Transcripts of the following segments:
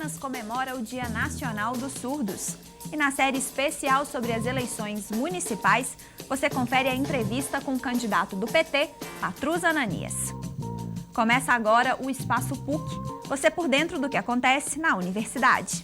Minas comemora o Dia Nacional dos Surdos. E na série especial sobre as eleições municipais, você confere a entrevista com o candidato do PT, Patrus Ananias. Começa agora o Espaço PUC, você por dentro do que acontece na universidade.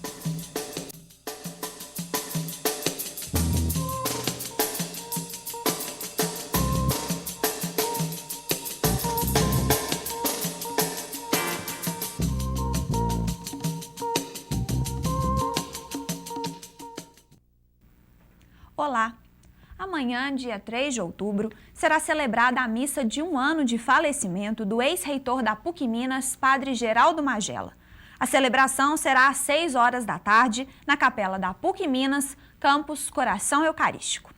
Olá! Amanhã, dia 3 de outubro, será celebrada a missa de 1 ano de falecimento do ex-reitor da PUC Minas, Padre Geraldo Magela. A celebração será às 6 horas da tarde, na capela da PUC Minas, campus Coração Eucarístico.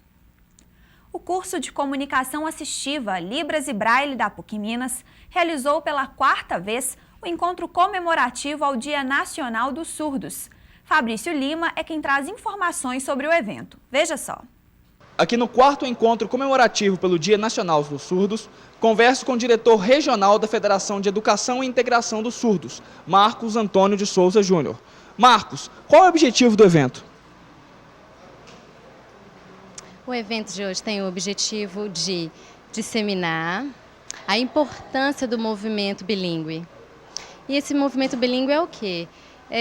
O curso de Comunicação Assistiva Libras e Braille da PUC Minas realizou pela 4ª vez o encontro comemorativo ao Dia Nacional dos Surdos. Fabrício Lima é quem traz informações sobre o evento. Veja só. Aqui no 4º encontro comemorativo pelo Dia Nacional dos Surdos, converso com o diretor regional da Federação de Educação e Integração dos Surdos, Marcos Antônio de Souza Júnior. Marcos, qual é o objetivo do evento? O evento de hoje tem o objetivo de disseminar a importância do movimento bilíngue. E esse movimento bilíngue é o quê?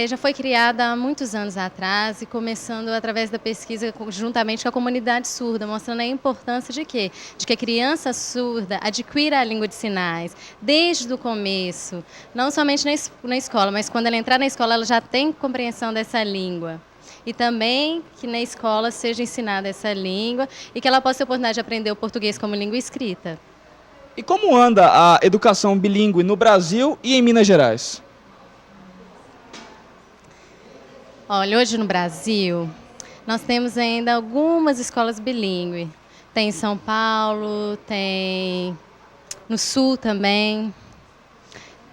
Já foi criada há muitos anos atrás e começando através da pesquisa juntamente com a comunidade surda, mostrando a importância de quê? De que a criança surda adquira a língua de sinais desde o começo, não somente na escola, mas quando ela entrar na escola ela já tem compreensão dessa língua. E também que na escola seja ensinada essa língua e que ela possa ter a oportunidade de aprender o português como língua escrita. E como anda a educação bilíngue no Brasil e em Minas Gerais? Olha, hoje no Brasil, nós temos ainda algumas escolas bilíngues. Tem em São Paulo, tem no Sul também.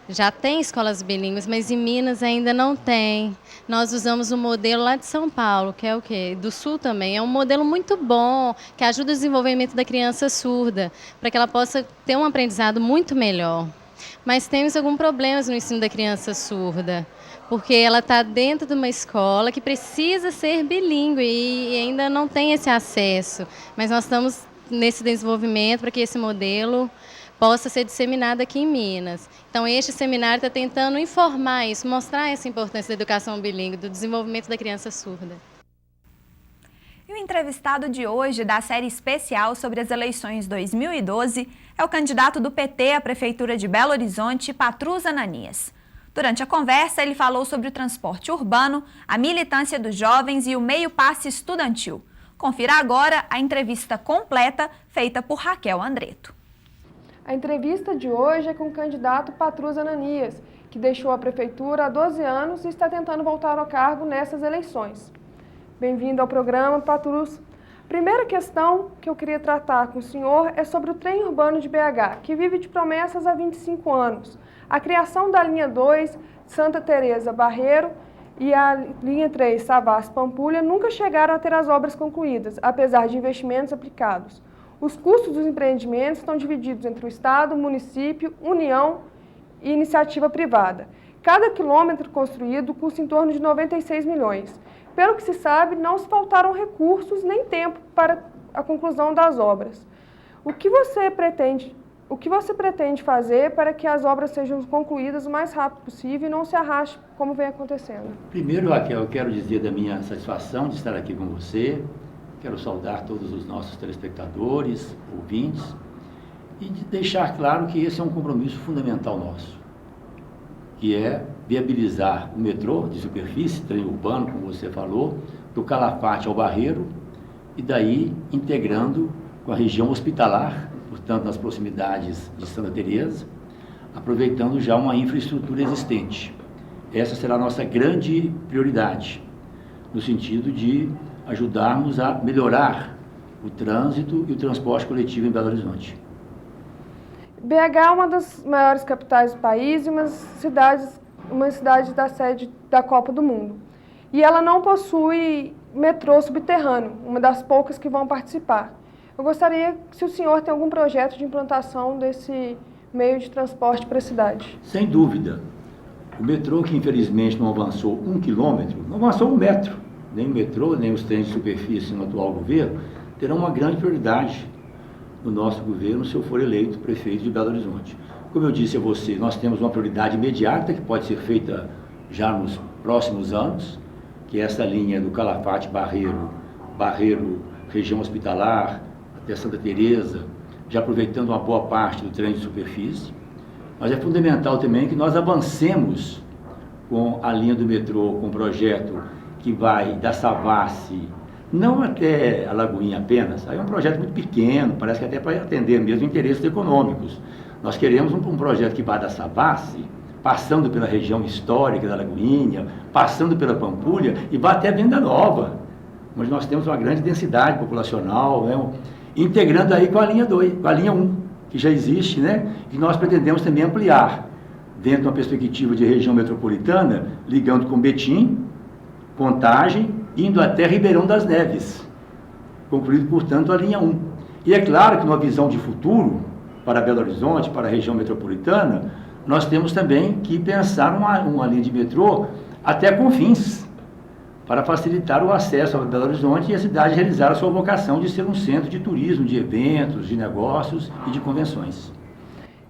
Já tem escolas bilíngues, mas em Minas ainda não tem. Nós usamos o modelo lá de São Paulo, que é o quê? Do Sul também. É um modelo muito bom, que ajuda o desenvolvimento da criança surda, para que ela possa ter um aprendizado muito melhor. Mas temos alguns problemas no ensino da criança surda, porque ela está dentro de uma escola que precisa ser bilíngue e ainda não tem esse acesso. Mas nós estamos nesse desenvolvimento para que esse modelo possa ser disseminado aqui em Minas. Então, este seminário está tentando informar isso, mostrar essa importância da educação bilíngue, do desenvolvimento da criança surda. E o entrevistado de hoje da série especial sobre as eleições 2012 é o candidato do PT à Prefeitura de Belo Horizonte, Patrus Ananias. Durante a conversa, ele falou sobre o transporte urbano, a militância dos jovens e o meio passe estudantil. Confira agora a entrevista completa feita por Raquel Andreto. A entrevista de hoje é com o candidato Patrus Ananias, que deixou a prefeitura há 12 anos e está tentando voltar ao cargo nessas eleições. Bem-vindo ao programa, Patrus. Primeira questão que eu queria tratar com o senhor é sobre o trem urbano de BH, que vive de promessas há 25 anos. A criação da linha 2, Santa Teresa Barreiro, e a linha 3, Savassi Pampulha, nunca chegaram a ter as obras concluídas, apesar de investimentos aplicados. Os custos dos empreendimentos estão divididos entre o Estado, município, União e iniciativa privada. Cada quilômetro construído custa em torno de 96 milhões. Pelo que se sabe, não se faltaram recursos nem tempo para a conclusão das obras. O que você pretende fazer para que as obras sejam concluídas o mais rápido possível e não se arraste como vem acontecendo? Primeiro, Raquel, eu quero dizer da minha satisfação de estar aqui com você. Quero saudar todos os nossos telespectadores, ouvintes, e de deixar claro que esse é um compromisso fundamental nosso, que é viabilizar o metrô de superfície, trem urbano, como você falou, do Calafate ao Barreiro, e daí integrando com a região hospitalar, portanto nas proximidades de Santa Teresa, aproveitando já uma infraestrutura existente. Essa será a nossa grande prioridade, no sentido de ajudarmos a melhorar o trânsito e o transporte coletivo em Belo Horizonte. BH é uma das maiores capitais do país e uma cidade da sede da Copa do Mundo. E ela não possui metrô subterrâneo, uma das poucas que vão participar. Eu gostaria se o senhor tem algum projeto de implantação desse meio de transporte para a cidade. Sem dúvida. O metrô, que infelizmente não avançou 1 quilômetro, não avançou 1 metro, nem o metrô, nem os trens de superfície no atual governo, terão uma grande prioridade no nosso governo se eu for eleito prefeito de Belo Horizonte. Como eu disse a você, nós temos uma prioridade imediata que pode ser feita já nos próximos anos, que é essa linha do Calafate Barreiro, região hospitalar, até Santa Teresa, já aproveitando uma boa parte do trem de superfície. Mas é fundamental também que nós avancemos com a linha do metrô, com o projeto que vai da Savassi, não até a Lagoinha apenas, aí é um projeto muito pequeno, parece que até para atender mesmo interesses econômicos. Nós queremos um projeto que vai da Savassi, passando pela região histórica da Lagoinha, passando pela Pampulha e vai até Venda Nova, onde nós temos uma grande densidade populacional, né? Integrando aí com a linha 2, com a linha 1, que já existe, né? E nós pretendemos também ampliar, dentro de uma perspectiva de região metropolitana, ligando com Betim, Contagem, indo até Ribeirão das Neves, concluído, portanto, a linha 1. E é claro que numa visão de futuro, para Belo Horizonte, para a região metropolitana, nós temos também que pensar uma linha de metrô até Confins, para facilitar o acesso a Belo Horizonte e a cidade realizar a sua vocação de ser um centro de turismo, de eventos, de negócios e de convenções.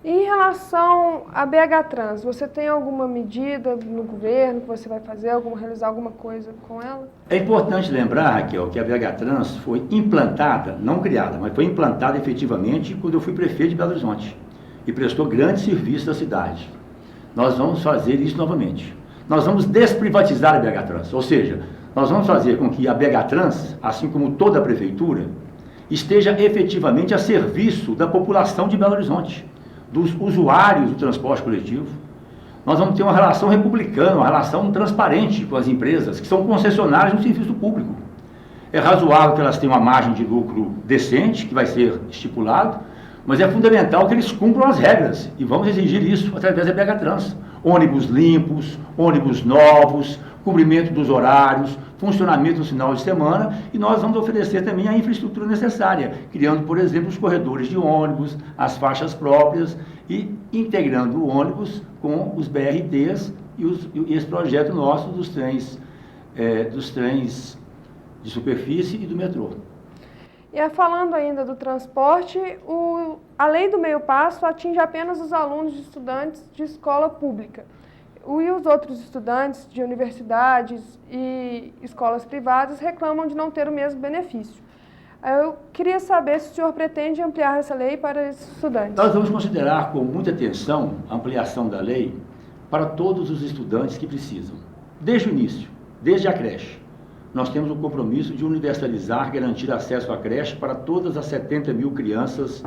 Em relação à BH Trans, você tem alguma medida no governo que você vai fazer, realizar alguma coisa com ela? É importante lembrar, Raquel, que a BH Trans foi implantada, não criada, mas foi implantada efetivamente quando eu fui prefeito de Belo Horizonte e prestou grande serviço à cidade. Nós vamos fazer isso novamente. Nós vamos desprivatizar a BH Trans, ou seja, nós vamos fazer com que a BH Trans, assim como toda a prefeitura, esteja efetivamente a serviço da população de Belo Horizonte, dos usuários do transporte coletivo. Nós vamos ter uma relação republicana, uma relação transparente com as empresas que são concessionárias no serviço público. É razoável que elas tenham uma margem de lucro decente, que vai ser estipulado, mas é fundamental que eles cumpram as regras, e vamos exigir isso através da BH Trans. Ônibus limpos, ônibus novos, cumprimento dos horários, funcionamento no final de semana, e nós vamos oferecer também a infraestrutura necessária, criando, por exemplo, os corredores de ônibus, as faixas próprias, e integrando o ônibus com os BRTs e esse projeto nosso dos trens de superfície e do metrô. E falando ainda do transporte, a lei do meio passo atinge apenas os alunos e estudantes de escola pública. E os outros estudantes de universidades e escolas privadas reclamam de não ter o mesmo benefício. Eu queria saber se o senhor pretende ampliar essa lei para esses estudantes. Nós vamos considerar com muita atenção a ampliação da lei para todos os estudantes que precisam. Desde o início, desde a creche, nós temos o compromisso de universalizar, garantir acesso à creche para todas as 70 mil crianças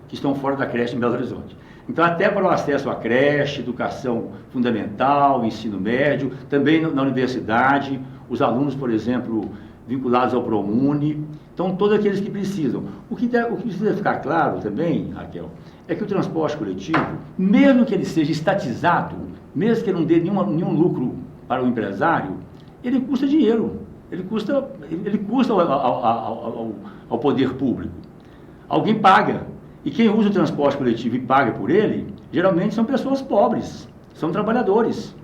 que estão fora da creche em Belo Horizonte. Então, até para o acesso à creche, educação fundamental, ensino médio, também na universidade, os alunos, por exemplo, vinculados ao ProUni, então todos aqueles que precisam. O que precisa ficar claro também, Raquel, é que o transporte coletivo, mesmo que ele seja estatizado, mesmo que ele não dê nenhum lucro para o empresário, ele custa dinheiro, ele custa ao poder público. Alguém paga. E quem usa o transporte coletivo e paga por ele, geralmente são pessoas pobres, são trabalhadores.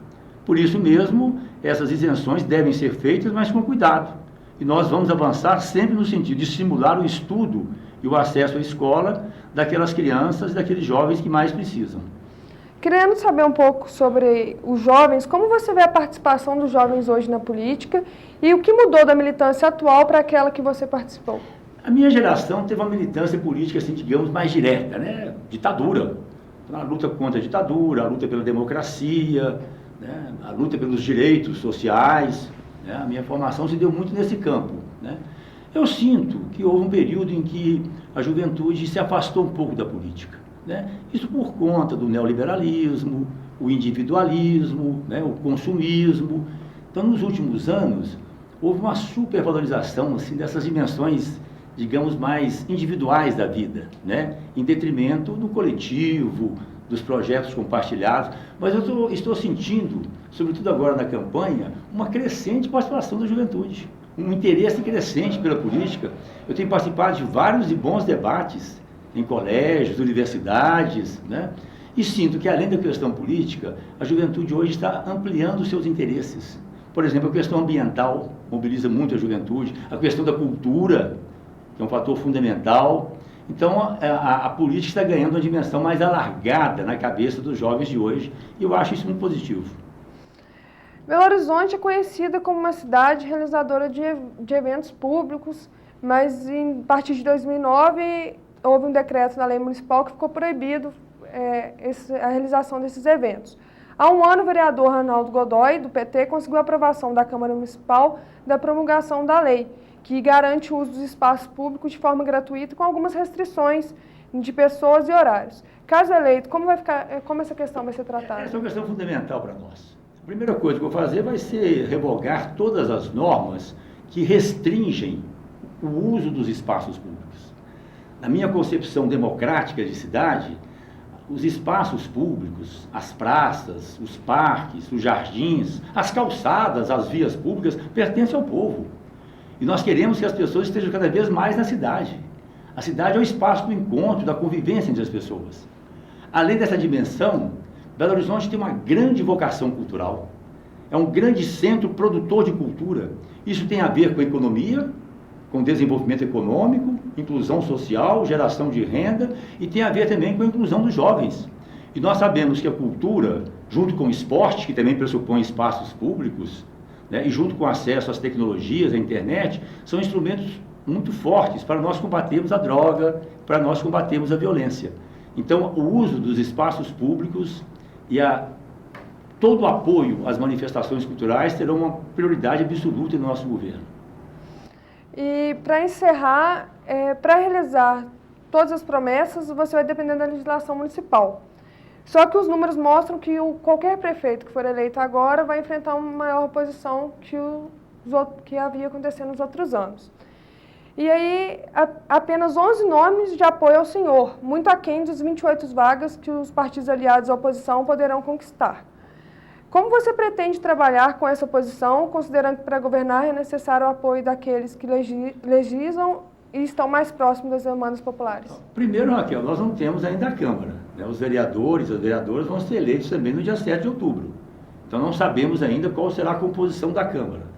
Por isso mesmo, essas isenções devem ser feitas, mas com cuidado. E nós vamos avançar sempre no sentido de estimular o estudo e o acesso à escola daquelas crianças e daqueles jovens que mais precisam. Querendo saber um pouco sobre os jovens, como você vê a participação dos jovens hoje na política e o que mudou da militância atual para aquela que você participou? A minha geração teve uma militância política, assim, digamos, mais direta, né? Ditadura. Então, a luta contra a ditadura, a luta pela democracia, né? A luta pelos direitos sociais. Né? A minha formação se deu muito nesse campo. Né? Eu sinto que houve um período em que a juventude se afastou um pouco da política. Né? Isso por conta do neoliberalismo, o individualismo, né? O consumismo. Então, nos últimos anos, houve uma supervalorização assim, dessas dimensões, digamos, mais individuais da vida, né? Em detrimento do coletivo, dos projetos compartilhados. Mas eu estou sentindo, sobretudo agora na campanha, uma crescente participação da juventude, um interesse crescente pela política. Eu tenho participado de vários e bons debates em colégios, universidades, né? E sinto que, além da questão política, a juventude hoje está ampliando os seus interesses. Por exemplo, a questão ambiental mobiliza muito a juventude, a questão da cultura, que é um fator fundamental. Então, a política está ganhando uma dimensão mais alargada na cabeça dos jovens de hoje, e eu acho isso muito positivo. Belo Horizonte é conhecida como uma cidade realizadora de eventos públicos, mas a partir de 2009 houve um decreto na lei municipal que ficou proibido a realização desses eventos. Há um ano, o vereador Arnaldo Godoy, do PT, conseguiu a aprovação da Câmara Municipal da promulgação da lei, que garante o uso dos espaços públicos de forma gratuita, com algumas restrições de pessoas e horários. Caso eleito, como essa questão vai ser tratada? Essa é uma questão fundamental para nós. A primeira coisa que eu vou fazer vai ser revogar todas as normas que restringem o uso dos espaços públicos. Na minha concepção democrática de cidade, os espaços públicos, as praças, os parques, os jardins, as calçadas, as vias públicas, pertencem ao povo. E nós queremos que as pessoas estejam cada vez mais na cidade. A cidade é o espaço do encontro, da convivência entre as pessoas. Além dessa dimensão, Belo Horizonte tem uma grande vocação cultural. É um grande centro produtor de cultura. Isso tem a ver com a economia, com desenvolvimento econômico, inclusão social, geração de renda, e tem a ver também com a inclusão dos jovens. E nós sabemos que a cultura, junto com o esporte, que também pressupõe espaços públicos, né, e junto com o acesso às tecnologias, à internet, são instrumentos muito fortes para nós combatermos a droga, para nós combatermos a violência. Então, o uso dos espaços públicos e todo o apoio às manifestações culturais terão uma prioridade absoluta no nosso governo. E para encerrar, para realizar todas as promessas, você vai depender da legislação municipal. Só que os números mostram que qualquer prefeito que for eleito agora vai enfrentar uma maior oposição que havia acontecido nos outros anos. E aí, apenas 11 nomes de apoio ao senhor, muito aquém das 28 vagas que os partidos aliados à oposição poderão conquistar. Como você pretende trabalhar com essa oposição, considerando que para governar é necessário o apoio daqueles que legislam e estão mais próximos das demandas populares? Primeiro, Raquel, nós não temos ainda a Câmara, né? Os vereadores, as vereadoras vão ser eleitos também no dia 7 de outubro. Então, não sabemos ainda qual será a composição da Câmara.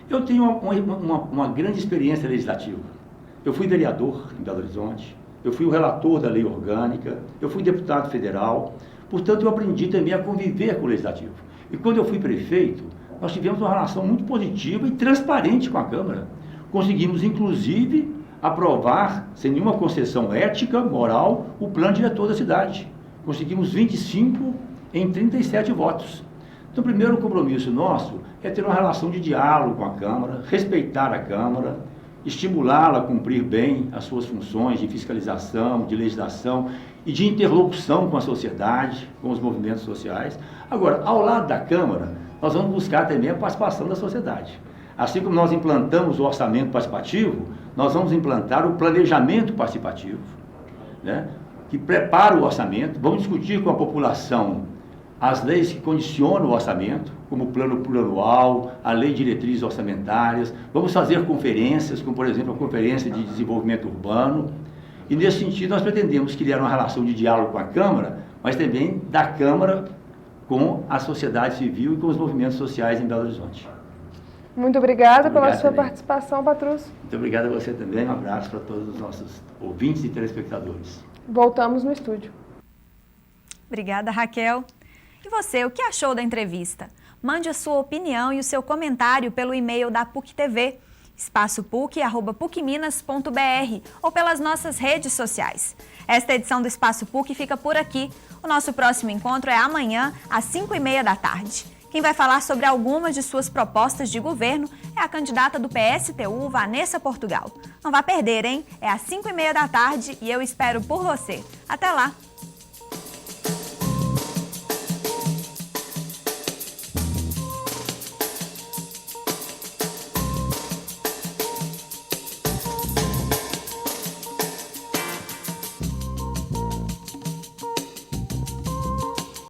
Eu tenho uma grande experiência legislativa. Eu fui vereador em Belo Horizonte, eu fui o relator da lei orgânica, eu fui deputado federal, portanto, eu aprendi também a conviver com o legislativo. E quando eu fui prefeito, nós tivemos uma relação muito positiva e transparente com a Câmara. Conseguimos, inclusive, aprovar, sem nenhuma concessão ética, moral, o plano diretor da cidade. Conseguimos 25 em 37 votos. Então, o primeiro compromisso nosso é ter uma relação de diálogo com a Câmara, respeitar a Câmara, estimulá-la a cumprir bem as suas funções de fiscalização, de legislação e de interlocução com a sociedade, com os movimentos sociais. Agora, ao lado da Câmara, nós vamos buscar também a participação da sociedade. Assim como nós implantamos o orçamento participativo, nós vamos implantar o planejamento participativo, né, que prepara o orçamento. Vamos discutir com a população as leis que condicionam o orçamento, como o plano plurianual, a lei de diretrizes orçamentárias. Vamos fazer conferências, como por exemplo a Conferência de Desenvolvimento Urbano. E nesse sentido nós pretendemos criar uma relação de diálogo com a Câmara, mas também da Câmara com a sociedade civil e com os movimentos sociais em Belo Horizonte. Muito obrigada pela sua participação, Patrus. Muito obrigado a você também. Um abraço para todos os nossos ouvintes e telespectadores. Voltamos no estúdio. Obrigada, Raquel. E você, o que achou da entrevista? Mande a sua opinião e o seu comentário pelo e-mail da PUC TV, espaçopuc@pucminas.br ou pelas nossas redes sociais. Esta edição do Espaço PUC fica por aqui. O nosso próximo encontro é amanhã, às 5h30 da tarde. Quem vai falar sobre algumas de suas propostas de governo é a candidata do PSTU, Vanessa Portugal. Não vá perder, hein? É às 5h30 da tarde e eu espero por você. Até lá!